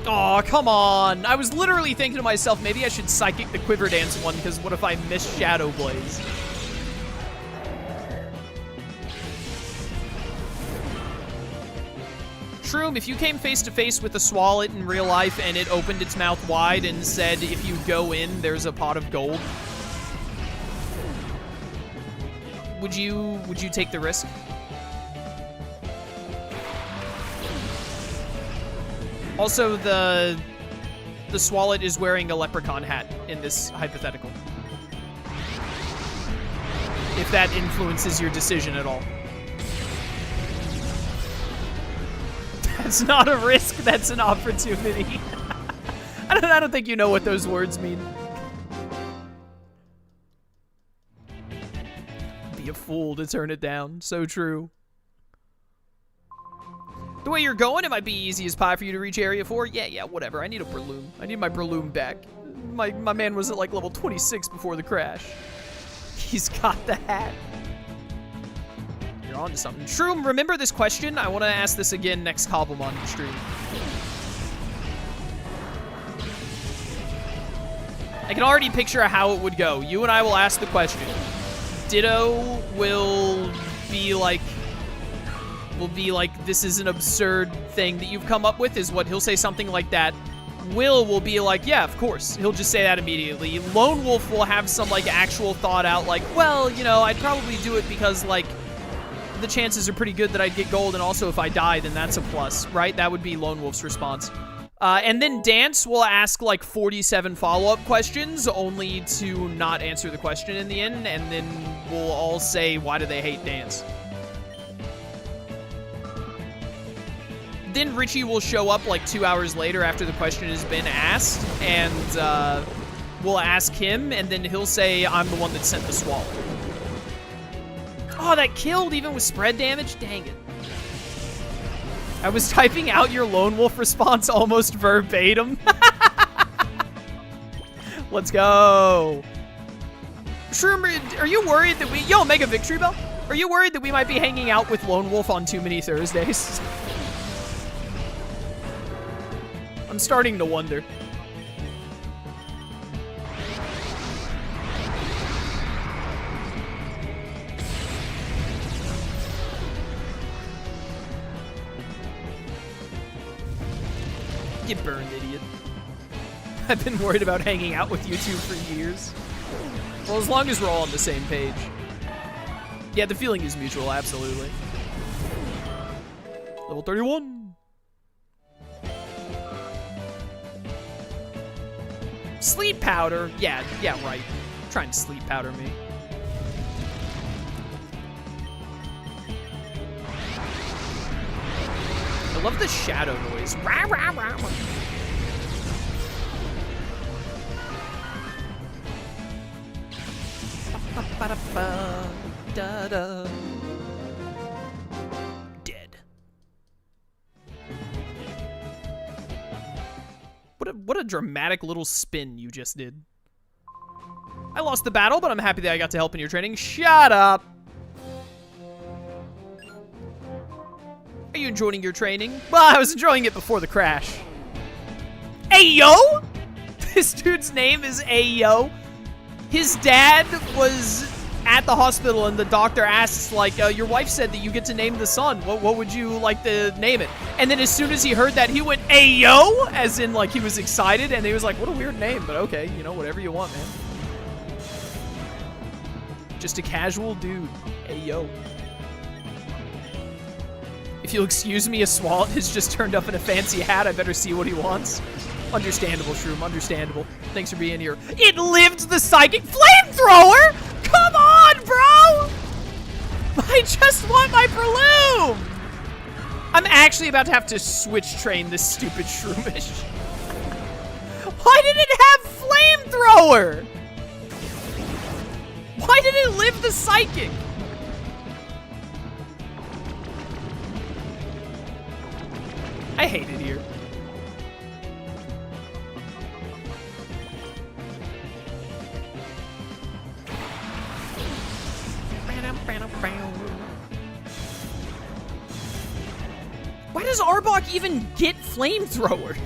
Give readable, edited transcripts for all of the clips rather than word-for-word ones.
Aw, come on. I was literally thinking to myself, maybe I should Psychic the Quiver Dance one, because what if I miss Shadow Blaze? Shroom, if you came face to face with a Swalot in real life and it opened its mouth wide and said, if you go in, there's a pot of gold, would you take the risk? Also, the Swalot is wearing a leprechaun hat in this hypothetical. If that influences your decision at all. That's not a risk, that's an opportunity. I don't think you know what those words mean. Be a fool to turn it down. So true. The way you're going, it might be easy as pie for you to reach Area 4. Yeah, whatever. I need a Breloom. I need my Breloom back. My man was at like level 26 before the crash. He's got the hat. You're on to something. Shroom, remember this question? I want to ask this again next Cobblemon stream. I can already picture how it would go. You and I will ask the question. Ditto will be like, this is an absurd thing that you've come up with, is what he'll say, something like that. Will be like, yeah, of course. He'll just say that immediately. Lone Wolf will have some, like, actual thought out, like, well, you know, I'd probably do it because, like, the chances are pretty good that I'd get gold, and also if I die, then that's a plus, right? That would be Lone Wolf's response. And then Dance will ask, like, 47 follow-up questions, only to not answer the question in the end, and then we'll all say, why do they hate Dance? Then Richie will show up like 2 hours later after the question has been asked, and we'll ask him, and then he'll say, I'm the one that sent the Swallow. Oh, that killed even with spread damage? Dang it. I was typing out your Lone Wolf response almost verbatim. Let's go. Shroom, are you worried that we... Yo, Mega Victory Bell. Are you worried that we might be hanging out with Lone Wolf on too many Thursdays? I'm starting to wonder. Get burned, idiot. I've been worried about hanging out with you two for years. Well, as long as we're all on the same page. Yeah, the feeling is mutual, absolutely. Level 31. Sleep powder? Yeah, right. Trying to sleep powder me. I love the shadow noise. Rah, rah, rah, rah. Ba, ba, ba, ba, da, da. Dead. What a dramatic little spin you just did. I lost the battle, but I'm happy that I got to help in your training. Shut up. Are you enjoying your training? Well, I was enjoying it before the crash. Ayo? This dude's name is Ayo. His dad was at the hospital and the doctor asks, like, your wife said that you get to name the son. What would you like to name it? And then as soon as he heard that, he went, Ayo? As in, like, he was excited, and he was like, what a weird name, but okay, you know, whatever you want, man. Just a casual dude. Ayo. If you'll excuse me, a Swalot has just turned up in a fancy hat. I better see what he wants. Understandable, Shroom, understandable. Thanks for being here. It lived the psychic flamethrower! Come on, bro! I just want my Breloom! I'm actually about to have to switch train this stupid Shroomish. Why did it have flamethrower? Why did it live the psychic? I hate it here. Why does Arbok even get flamethrower?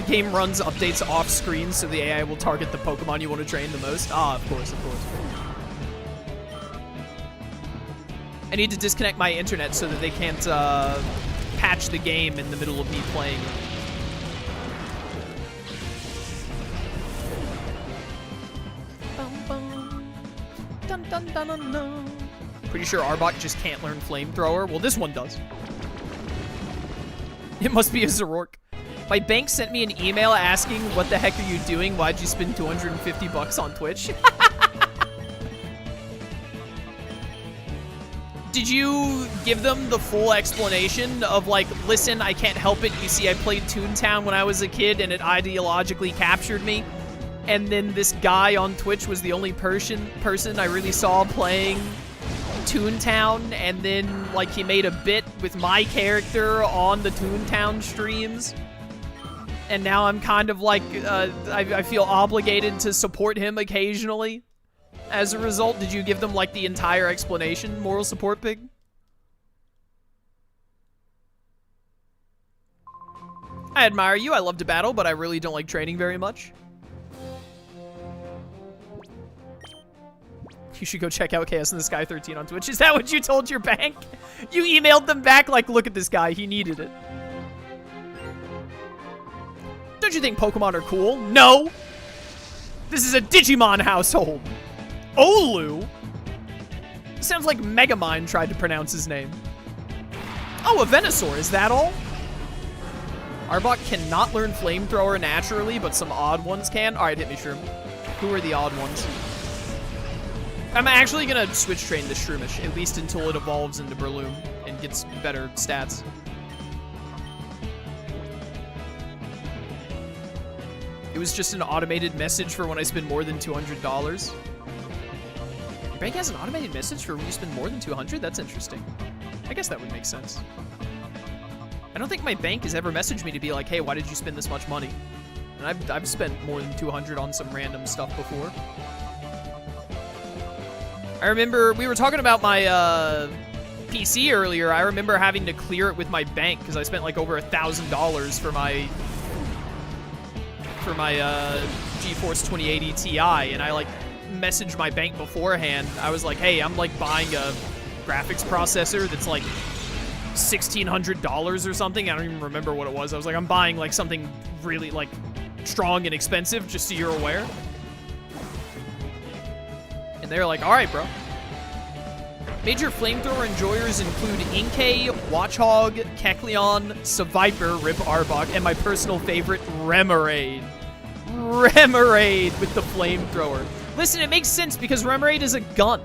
Game runs updates off screen so the AI will target the Pokemon you want to train the most. Ah, of course, of course. I need to disconnect my internet so that they can't patch the game in the middle of me playing. Dun, dun, dun, dun, dun. Pretty sure Arbok just can't learn Flamethrower. Well, this one does. It must be a Zoroark. My bank sent me an email asking, what the heck are you doing? Why'd you spend 250 bucks on Twitch? Did you give them the full explanation of like, listen, I can't help it. You see, I played Toontown when I was a kid and it ideologically captured me. And then this guy on Twitch was the only person I really saw playing Toontown, and then like he made a bit with my character on the Toontown streams, and now I'm kind of like I feel obligated to support him occasionally. As a result, did you give them like the entire explanation, moral support pig? I admire you. I love to battle, but I really don't like training very much. You should go check out Chaos in the Sky 13 on Twitch. Is that what you told your bank? You emailed them back like, look at this guy. He needed it. Don't you think Pokemon are cool? No. This is a Digimon household. Olu? Sounds like Megamind tried to pronounce his name. Oh, a Venusaur. Is that all? Arbok cannot learn Flamethrower naturally, but some odd ones can. All right, hit me, Shroom. Who are the odd ones? I'm actually gonna switch train this Shroomish, at least until it evolves into Breloom and gets better stats. It was just an automated message for when I spend more than $200. Your bank has an automated message for when you spend more than $200? That's interesting. I guess that would make sense. I don't think my bank has ever messaged me to be like, hey, why did you spend this much money? And I've spent more than $200 on some random stuff before. I remember we were talking about my PC earlier. I remember having to clear it with my bank because I spent like over $1,000 for my GeForce 2080 Ti, and I like messaged my bank beforehand. I was like, hey, I'm like buying a graphics processor that's like $1,600 or something. I don't even remember what it was. I was like, I'm buying like something really like strong and expensive, just so you're aware. And they're like, all right, bro. Major flamethrower enjoyers include Inkay, Watchhog, Kecleon, Seviper, Rip Arbok, and my personal favorite, Remoraid. Remoraid with the flamethrower. Listen, it makes sense because Remoraid is a gun.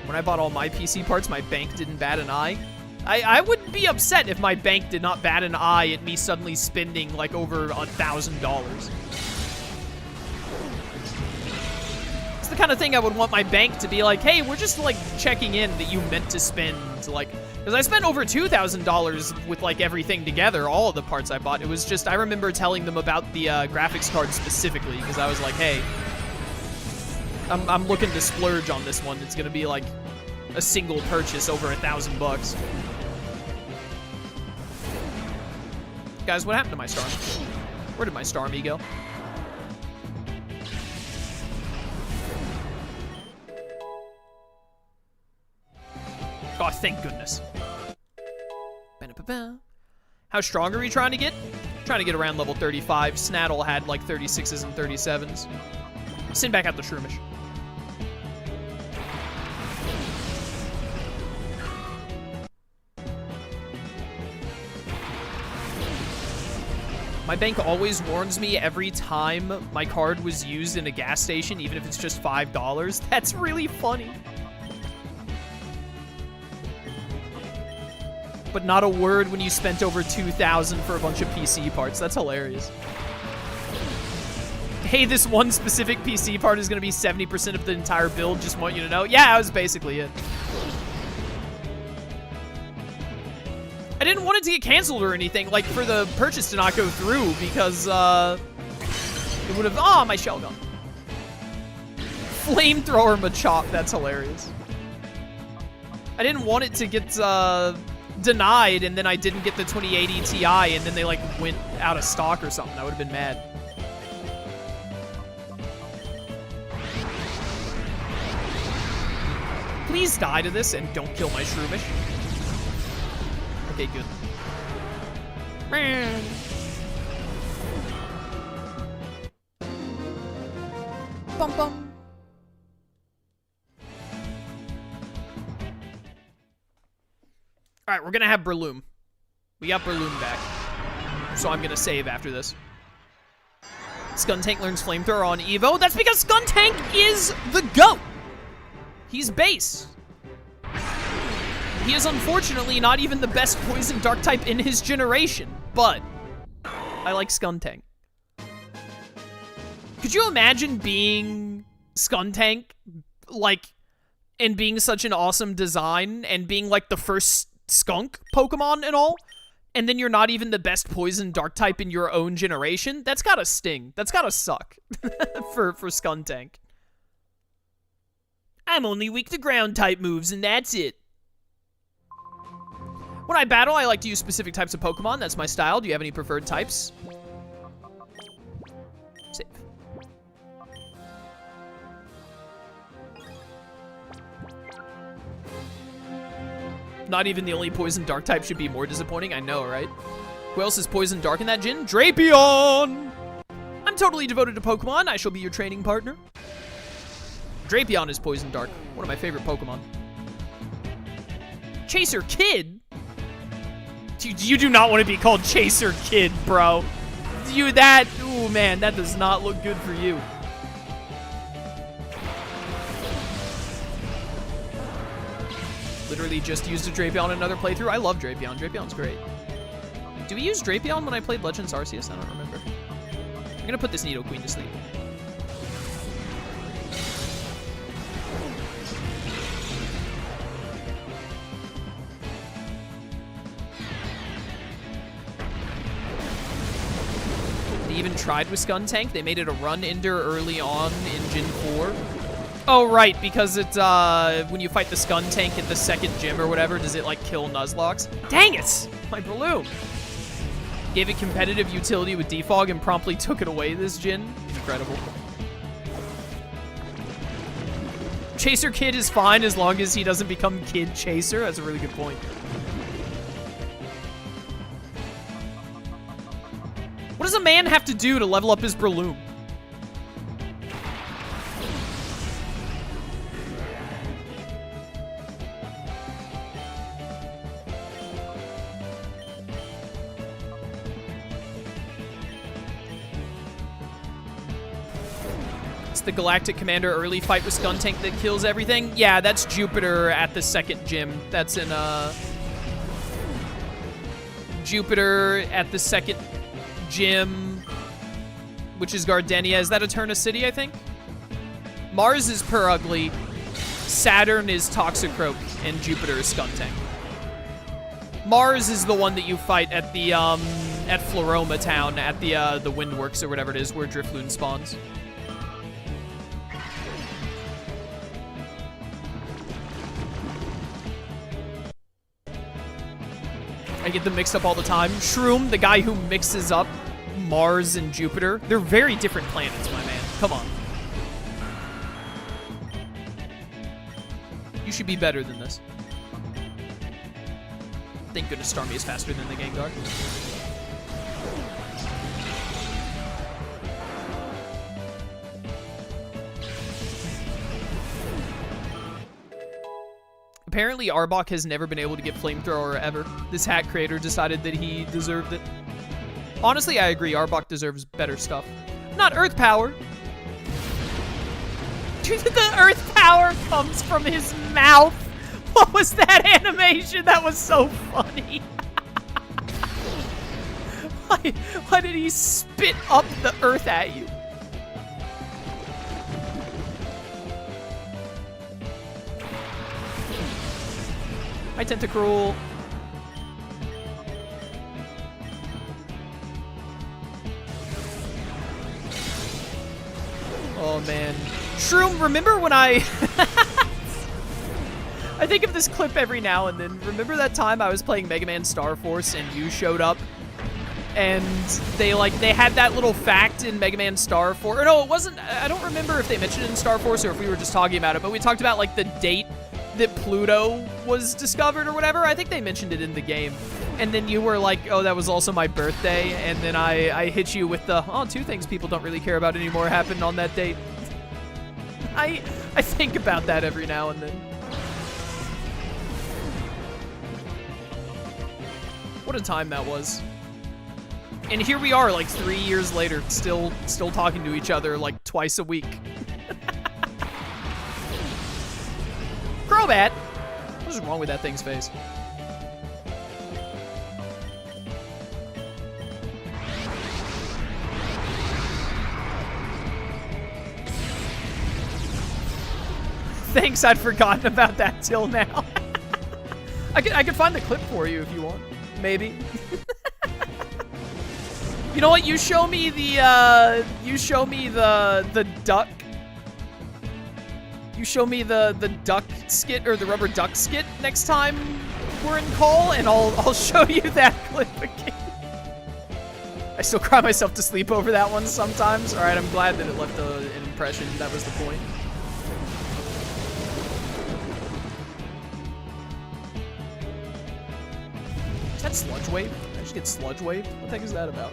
When I bought all my PC parts, my bank didn't bat an eye. I wouldn't be upset if my bank did not bat an eye at me suddenly spending like over $1,000. The kind of thing I would want my bank to be like, hey, we're just like checking in that you meant to spend, like, because I spent over $2,000 with like everything together, all of the parts I bought. It was just, I remember telling them about the graphics card specifically because I was like, hey, I'm looking to splurge on this one. It's gonna be like a single purchase over $1,000. Guys, what happened to my Starmie? Where did my Starmie go? Oh, thank goodness. How strong are we trying to get? Trying to get around level 35. Snaddle had like 36s and 37s. Send back out the Shroomish. My bank always warns me every time my card was used in a gas station, even if it's just $5. That's really funny. But not a word when you spent over $2,000 for a bunch of PC parts. That's hilarious. Hey, this one specific PC part is going to be 70% of the entire build. Just want you to know. Yeah, that was basically it. I didn't want it to get canceled or anything, like for the purchase to not go through, because it would have... Oh, my shell gun. Flamethrower Machop. That's hilarious. I didn't want it to get... denied and then I didn't get the 2080 Ti and then they like went out of stock or something. I would have been mad. Please die to this and don't kill my Shroomish. Okay, good. Bum bum. Alright, we're gonna have Breloom. We got Breloom back. So I'm gonna save after this. Skuntank learns Flamethrower on Evo. That's because Skuntank is the GOAT! He's base. He is unfortunately not even the best Poison Dark type in his generation, but I like Skuntank. Could you imagine being Skuntank, like, and being such an awesome design, and being, like, the first skunk Pokemon and all, and then you're not even the best Poison Dark type in your own generation? That's gotta sting. That's gotta suck for Skuntank. I'm only weak to ground type moves, and that's it. When I battle, I like to use specific types of Pokemon. That's my style. Do you have any preferred types? Save. Not even the only Poison Dark type should be more disappointing. I know, right? Who else is Poison Dark in that gym? Drapion! I'm totally devoted to Pokemon. I shall be your training partner. Drapion is Poison Dark. One of my favorite Pokemon. Chaser Kid? You do not want to be called Chaser Kid, bro. Ooh, man, that does not look good for you. Literally just used a Drapion in another playthrough. I love Drapion. Drapion's great. Do we use Drapion when I played Legends Arceus? I don't remember. I'm gonna put this Nidoqueen to sleep. They even tried with Skuntank. They made it a run-ender early on in Gen 4. Oh, right, because it's, when you fight the Skuntank at the second gym or whatever, does it, like, kill Nuzlocke? Dang it! My Breloom! Gave it competitive utility with Defog and promptly took it away this gen. Incredible. Chaser Kid is fine as long as he doesn't become Kid Chaser. That's a really good point. What does a man have to do to level up his Breloom? It's the Galactic Commander early fight with Skuntank that kills everything. Yeah, that's Jupiter at the second gym. That's in, Jupiter at the second gym, which is Gardenia. Is that Eterna City, I think? Mars is Purugly, Saturn is Toxicroak, and Jupiter is Skuntank. Mars is the one that you fight at the, at Floroma Town, at the Windworks or whatever it is, where Drifloon spawns. I get them mixed up all the time. Shroom, the guy who mixes up Mars and Jupiter. They're very different planets, my man. Come on. You should be better than this. Thank goodness Starmie is faster than the Gengar. Apparently, Arbok has never been able to get Flamethrower ever. This hat creator decided that he deserved it. Honestly, I agree. Arbok deserves better stuff. Not Earth Power. The Earth Power comes from his mouth. What was that animation? That was so funny. Why did he spit up the Earth at you? Hi, Tentacruel. I think think of this clip every now and then. Remember that time I was playing Mega Man Star Force and you showed up? And they had that little fact in Mega Man Star Force. Or no, it wasn't. I don't remember if they mentioned it in Star Force or if we were just talking about it. But we talked about like the date that Pluto was discovered or whatever. I think they mentioned it in the game. And then you were like, oh, that was also my birthday. And then I hit you with the, oh, 2 things people don't really care about anymore happened on that date. I think about that every now and then. What a time that was. And here we are, like 3 years later, still talking to each other like twice a week. Crobat! What is wrong with that thing's face? Thanks, I'd forgotten about that till now. I could find the clip for you if you want. Maybe. You know what? You show me the duck. You show me the duck skit or the rubber duck skit next time we're in call, and I'll show you that clip again. I still cry myself to sleep over that one sometimes. All right, I'm glad that it left an impression. That was the point. Is that Sludge Wave? I just get Sludge Wave? What the heck is that about?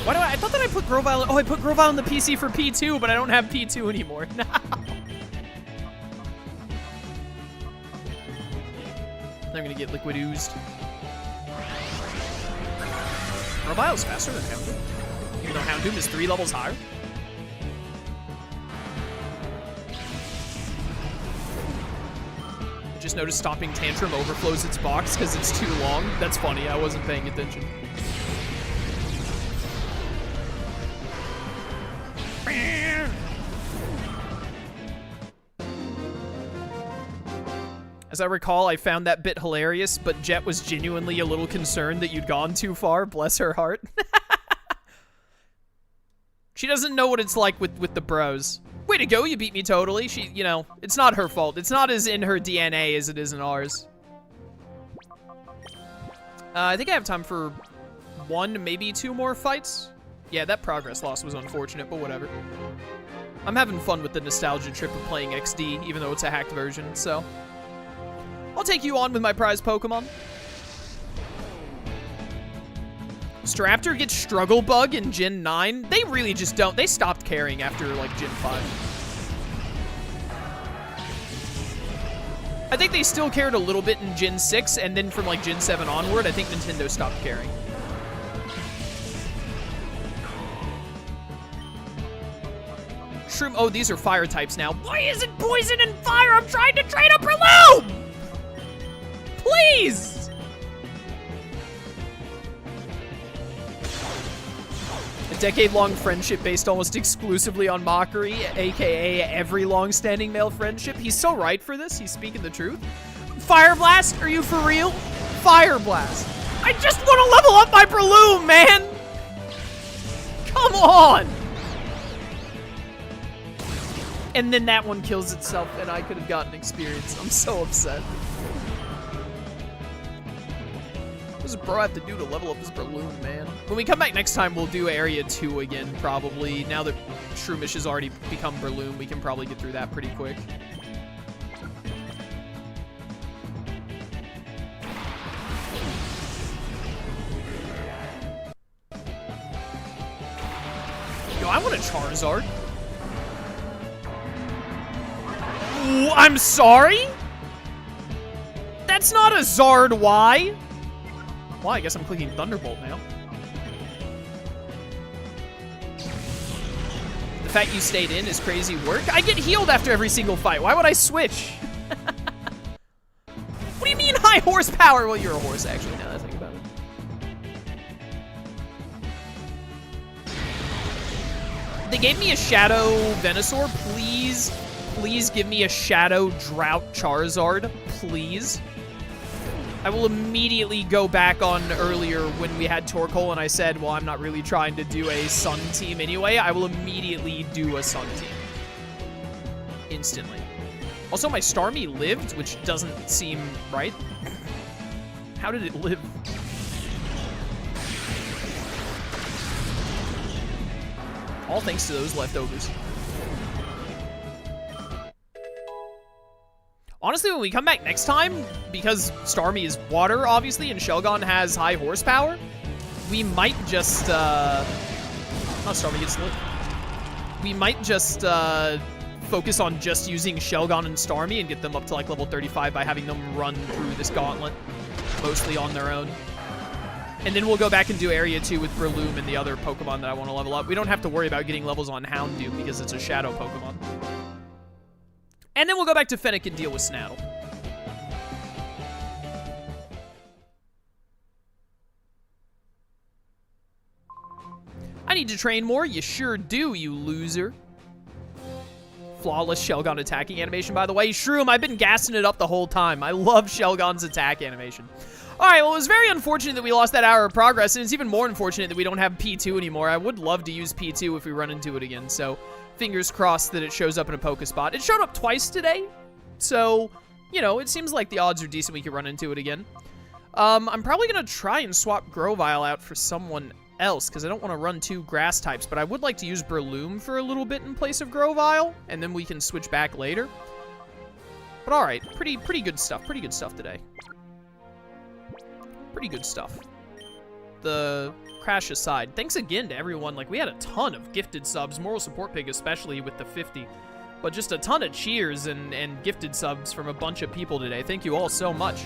Why do I thought that I put Grovyle. Oh, I put Grovyle on the PC for P2, but I don't have P2 anymore. No. I'm gonna get Liquid Oozed. Grovyle's faster than Houndoom, even though Houndoom is 3 levels higher. I just noticed Stopping Tantrum overflows its box because it's too long. That's funny. I wasn't paying attention. As I recall, I found that bit hilarious, but Jet was genuinely a little concerned that you'd gone too far. Bless her heart. She doesn't know what it's like with the bros. Way to go, you beat me totally. She, you know, it's not her fault. It's not as in her DNA as it is in ours. I think I have time for 1, maybe 2 more fights. Yeah, that progress loss was unfortunate, but whatever. I'm having fun with the nostalgia trip of playing XD, even though it's a hacked version, so I'll take you on with my prize Pokemon. Staraptor gets Struggle Bug in Gen 9. They really just don't. They stopped caring after, like, Gen 5. I think they still cared a little bit in Gen 6, and then from, like, Gen 7 onward, I think Nintendo stopped caring. Shroom. Oh, these are fire types now. Why is it poison and fire? I'm trying to train a Breloom! Please! A decade-long friendship based almost exclusively on mockery, aka every long-standing male friendship. He's so right for this. He's speaking the truth. Fire Blast? Are you for real? Fire Blast. I just want to level up my Breloom, man! Come on! And then that one kills itself, and I could have gotten experience. I'm so upset. What does Bro have to do to level up his Breloom, man? When we come back next time, we'll do Area 2 again, probably. Now that Shroomish has already become Breloom, we can probably get through that pretty quick. Yo, I want a Charizard. Ooh, I'm sorry? That's not a Zard Y. Well, I guess I'm clicking Thunderbolt now. The fact you stayed in is crazy work. I get healed after every single fight. Why would I switch? What do you mean high horsepower? Well, you're a horse, actually, now that I think about it. They gave me a Shadow Venusaur. Please give me a Shadow Drought Charizard. Please. I will immediately go back on earlier when we had Torkoal and I said, well, I'm not really trying to do a Sun team anyway. I will immediately do a Sun team. instantly. Also, my Starmie lived, which doesn't seem right. How did it live? All thanks to those leftovers. Honestly, when we come back next time, because Starmie is water, obviously, and Shelgon has high horsepower, we might just, not Starmie gets lit. We might just, focus on just using Shelgon and Starmie and get them up to, like, level 35 by having them run through this gauntlet, mostly on their own. And then we'll go back and do Area 2 with Breloom and the other Pokemon that I want to level up. We don't have to worry about getting levels on Houndoom because it's a Shadow Pokemon. And then we'll go back to Fennec and deal with Snaddle. I need to train more. You sure do, you loser. Flawless Shelgon attacking animation, by the way. Shroom, I've been gassing it up the whole time. I love Shelgon's attack animation. All right, well, it was very unfortunate that we lost that hour of progress, and it's even more unfortunate that we don't have P2 anymore. I would love to use P2 if we run into it again, so fingers crossed that it shows up in a Pokespot. It showed up twice today, so, you know, it seems like the odds are decent we could run into it again. I'm probably going to try and swap Grovyle out for someone else, because I don't want to run 2 grass types, but I would like to use Breloom for a little bit in place of Grovyle, and then we can switch back later. But all right, pretty good stuff today. Pretty good stuff. The crash aside, thanks again to everyone. Like, we had a ton of gifted subs, Moral Support Pig especially with the 50, but just a ton of cheers and gifted subs from a bunch of people today. Thank you all so much.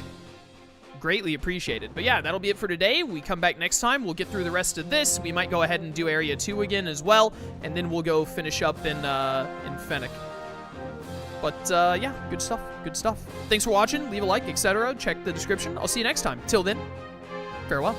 Greatly appreciated. But yeah, that'll be it for today. We come back next time. We'll get through the rest of this. We might go ahead and do Area 2 again as well, and then we'll go finish up in Fennec. But yeah, good stuff. Good stuff. Thanks for watching. Leave a like, etc. Check the description. I'll see you next time. Till then, farewell.